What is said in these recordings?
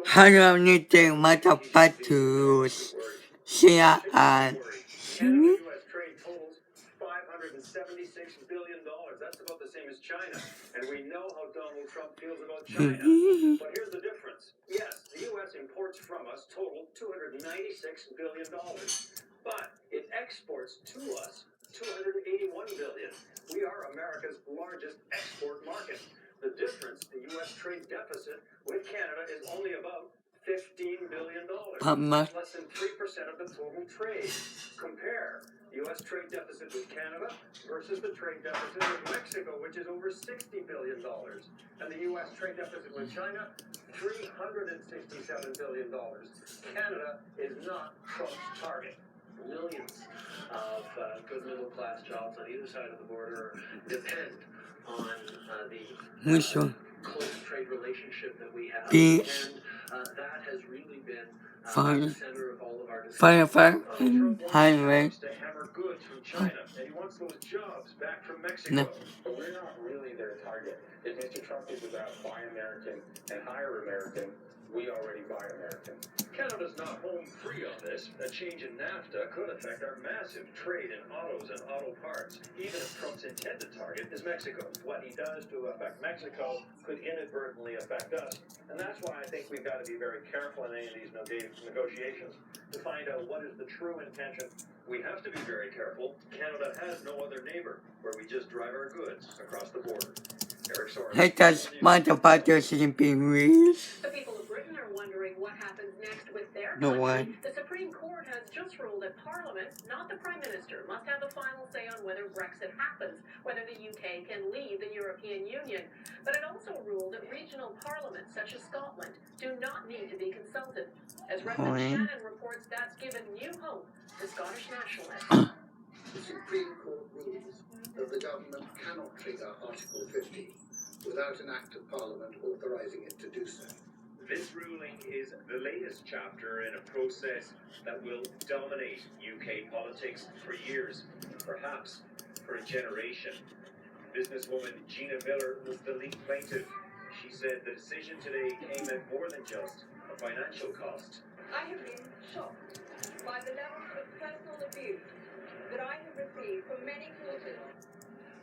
How do I need to make a patus? Share and $576 billion. That's about the same as China. And we know how Donald Trump feels about China. But here's the difference. Yes, the U.S. imports from us total $296 billion. But it exports to us $281 billion. We are America's largest export market. The difference, the U.S. trade deficit with Canada is only about $15 billion. Less than 3% of the total trade. Compare U.S. trade deficit with Canada versus the trade deficit with Mexico, which is over $60 billion. And the U.S. trade deficit with China, $367 billion. Canada is not Trump's target. Millions of good middle-class jobs on either side of the border depend on the close trade relationship that we have. And that has really been the center of all of our discussions. highway. To hammer goods from China, and he wants those jobs back from Mexico. No. But we're not really their target. If Mr. Trump is about buy American and hire American, we already buy American. Canada's not home free on this. A change in NAFTA could affect our massive trade in autos and auto parts, even if Trump's intended target is Mexico. What he does to affect Mexico could inadvertently affect us. And that's why I think we've got to be very careful in any of these negotiations to find out what is the true intention. We have to be very careful. Canada has no other neighbor where we just drive our goods across the border. Eric Soros. Hey, does the patus shouldn't be real? The people of Britain are wondering what happens next with their No country. one. The Supreme Court has just ruled that Parliament, not the Prime Minister, must have the final say on whether Brexit happens, whether the UK can leave the European Union. But it also ruled that regional parliaments, such as Scotland, do not need to be consulted. As Redmond Shannon reports, that's given new hope to Scottish nationalists. The Supreme Court rules that the government cannot trigger Article 50 without an Act of Parliament authorising it to do so. This ruling is the latest chapter in a process that will dominate UK politics for years, perhaps for a generation. Businesswoman Gina Miller was the lead plaintiff. She said the decision today came at more than just a financial cost. I have been shocked by the level of personal abuse that I have received from many quarters.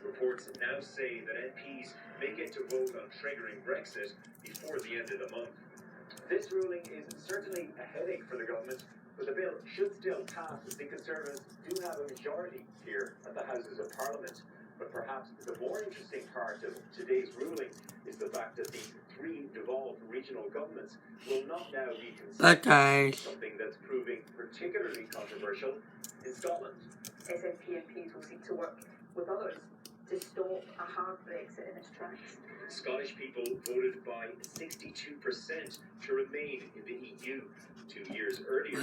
Reports now say that MPs may get to vote on triggering Brexit before the end of the month. This ruling is certainly a headache for the government, but the bill should still pass as the Conservatives do have a majority here at the Houses of Parliament. But perhaps the more interesting part of today's ruling is the fact that the three devolved regional governments will not now be considered, something that's proving particularly controversial in Scotland. SNP MPs will seek to work with others to stop a hard Brexit in its tracks. Scottish people voted by 62% to remain in the EU 2 years earlier.